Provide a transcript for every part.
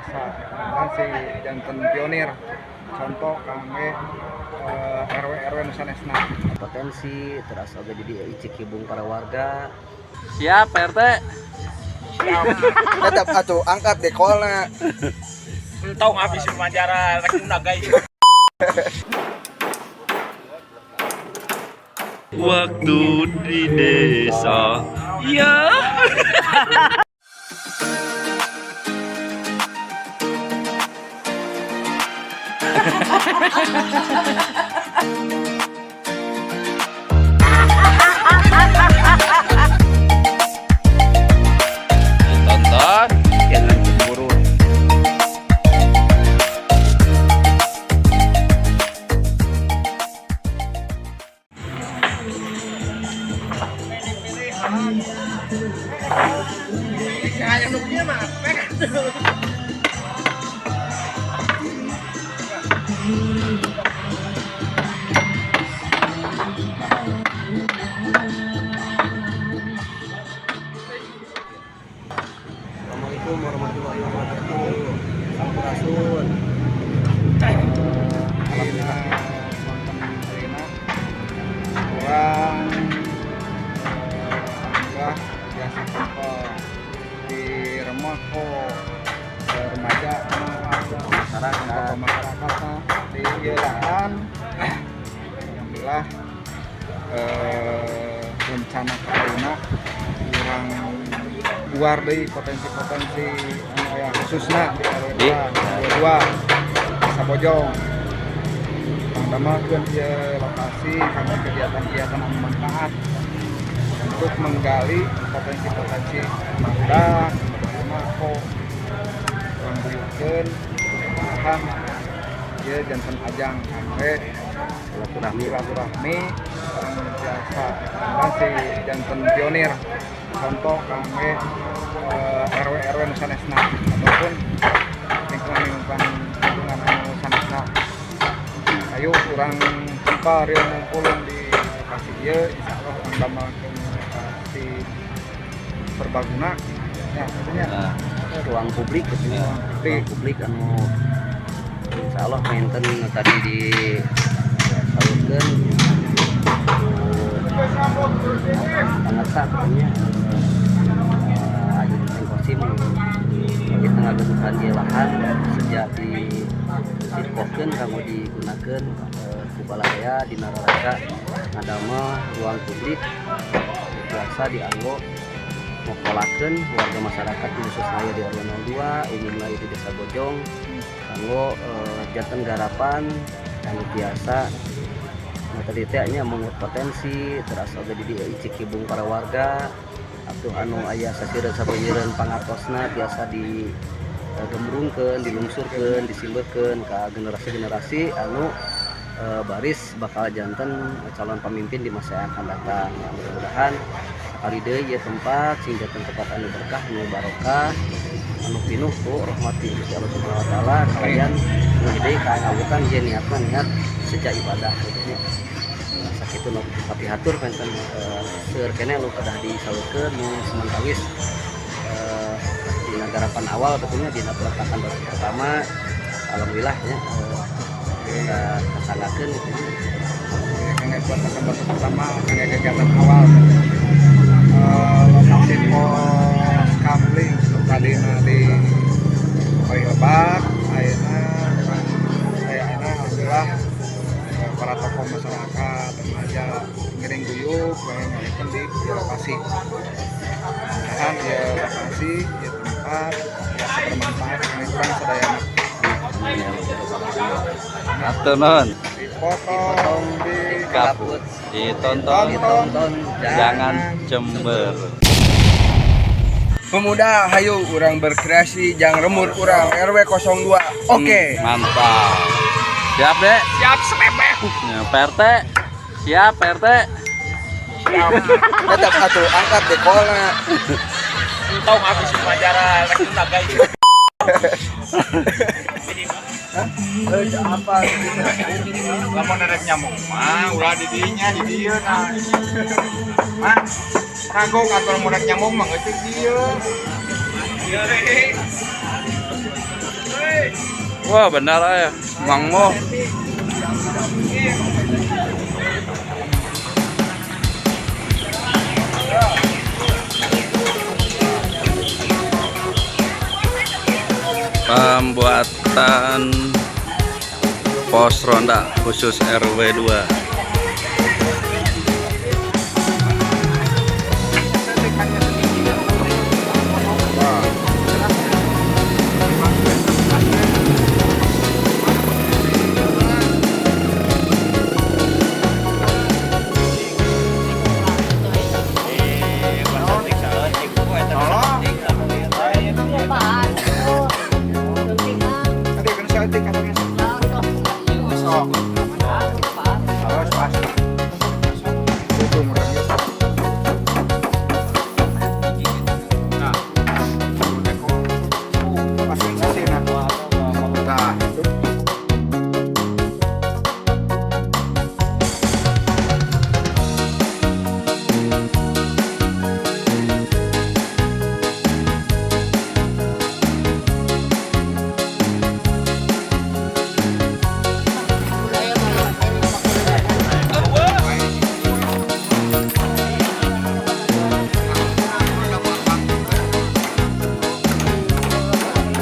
biasa kan si jantan pionir contoh kangge RW nu sanesna Potensi terus oge jadi icik hibung para warga. Siap Pak RT. siap tetap atuh angkat dekolna Entong habis wawancara rek guys. Waktu di desa. Ya. Tonton, Jangan cemburu. Assalamualaikum warahmatullahi wabarakatuh. Sampurasun. alhamdulillah sonten ayeuna orang alhamdulillah biasa kok di remah kok remaja Masyarakat. masyarakat di lahan alhamdulillah rencana kaina kurang luar dari potensi-potensi anu khususnya di RW 2 Desa Bojong mengembangkan lokasi karena kegiatan-kegiatan anu manfaat untuk menggali potensi-potensi mudah mako orang buyutkeun paham ya jantan ajang sampai silaturahmi biasa kan si jantan pionir contoh kangge RW nu sanesna ataupun lingkungan anu sanesna ayo urang tempat yang ngumpulun di lokasi ieu insyaallah urang damelkeun lokasi serbaguna ya maksudnya Ruang publik gitu. Ruang publik anu insyaallah mainten tadi di salurkeun sangat katanya Ayu Kosim di tengah geduhan di lahan sejak di sirkokeun kanggo digunakeun ku balaya di Nararaga ngadama ruang publik biasa dianggo ngokolakeun warga masyarakat khususnya aya di RW 02 umumna di Desa Bojong kanggo janten garapan kanggo biasa tadi nya mengut potensi terus oge jadi icik hibung para warga atuh anu aya sasireun sabayeureun pangatosna biasa di gembrungkeun, dilungsurkeun, disimbeukeun ka generasi-generasi anu baris bakal janten calon pemimpin di masa yang akan datang. Ya, mudah-mudahan kali deui ieu tempat sing janten tempat anu berkah anu barokah anu pinuh ku rahmati Gusti Allah Subhanahu wa taala kalian ngide ka ngabukan ieu niatna niat sejak ibadah gitu. Itu nu tapi hatur penten seueur kene lu kedah disalurkeun nu semantawis di nagarapan awal betulnya di peletakan batu pertama alhamdulillah ya kita kesanakeun gitu kangge peletakan batu pertama kangge kegiatan awal lokasi pos kamling tadina di Lebak ayeuna alhamdulillah para tokoh masyarakat remaja ngiring guyup ngalihkan di lokasi dan di lokasi di tempat yang bermanfaat kurang sadayana Atuh non. dipotong di Kaput. Ditonton. Jangan cember. pemuda hayu urang berkreasi jangan remur urang RW 02 oke. Mantap. Siap dek. Siap semepeh. Ya, Pak RT. Siap Pak RT. siap tetap atuh angkat dekolna Entong habis wawancara rek guys. apa Lamun rek nyamuk mah ulah di dinya di dieu nah. Mah kanggo ngatur mun rek nyamuk mah geus di dieu. Ieu rek. Wah benar ya, Mang Mo. Pembuatan pos ronda khusus RW 2. Tadi kan saya tik katanya. Harus pasti. Itu murahnya. Nah, pasti sih nah. Nah, itu.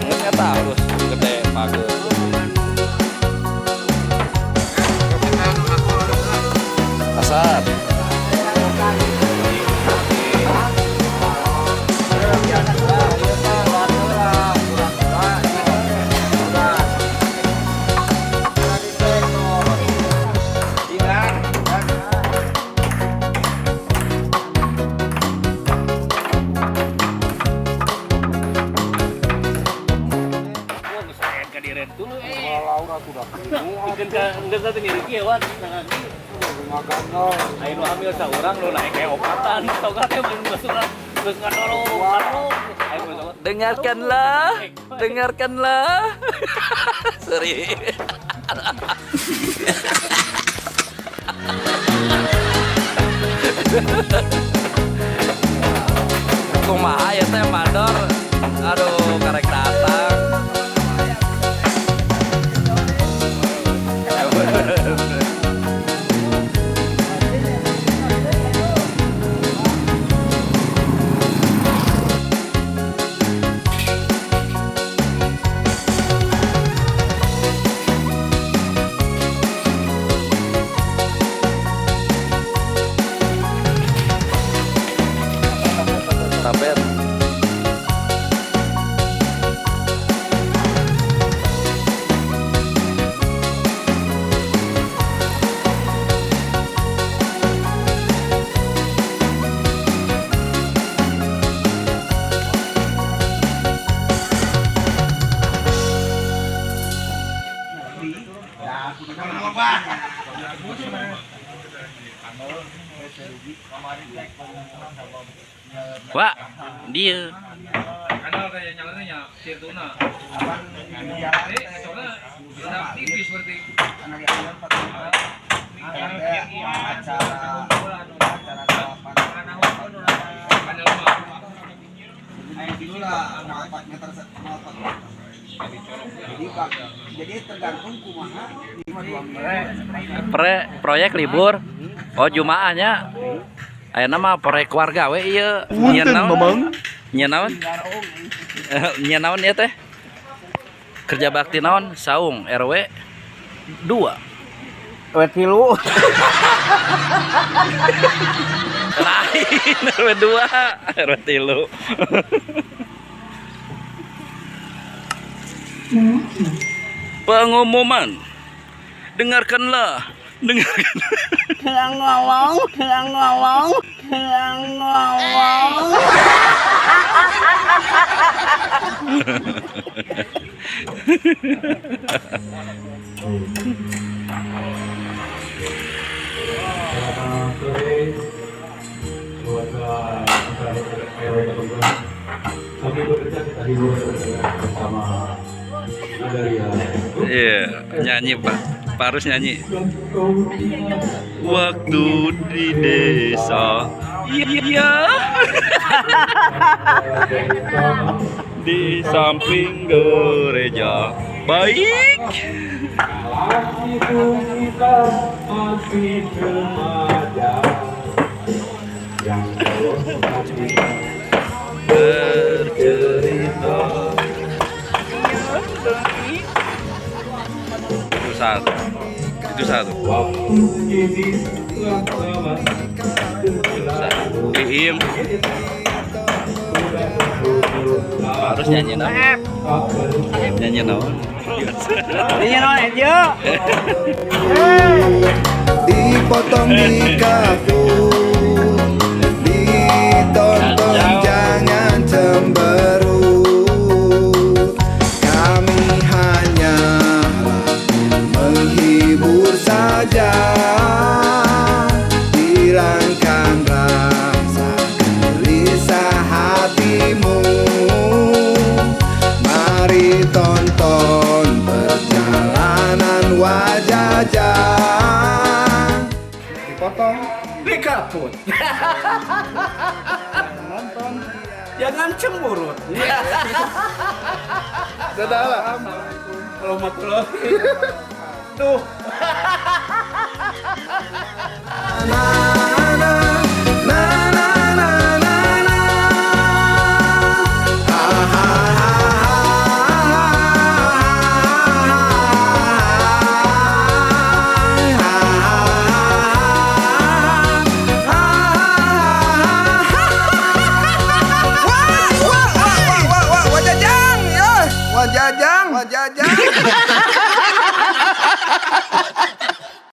Ternyata harus gede bagus. Asap. Ayo ambil seorang lu naik kayak opatan, tau gak kayak belum seorang terus ngadorong. Dengarkanlah, dengarkanlah. Seri. Kumaha ya teh mandor. Aduh, karek datang. Tapet. Wah, dia. Kanal kayak nyalanya sirtuna. Soalnya tipis seperti Jadi tergantung kumaha. Proyek libur. Oh, Jumaahnya. Ayeuna mah proyek warga we ieu. Nyen naon? Nyen naon? Nyen naon ya teh? Kerja bakti naon? Saung RW 2. RW 3. Lain RW 2, RW 3. Pengumuman. Dengarkanlah. Kang ngolong. Iya, nyanyi Pak. Pak harus nyanyi. Waktu di desa, iya. Di samping gereja. Baik. Bercerita. Itu satu. Itu satu. Iim. Harus nyanyi naon? Nyanyi naon? Ini non aja. Dipotong di kapur, ditonton jangan cemberut. Kami hanya menghibur saja, hilangkan rasa gelisah hatimu. Mari tonton perjalanan wajah. Dipotong. Dikaput. Nonton. Jangan cemburut. Dadah. Warahmatullahi. Tuh. Nah.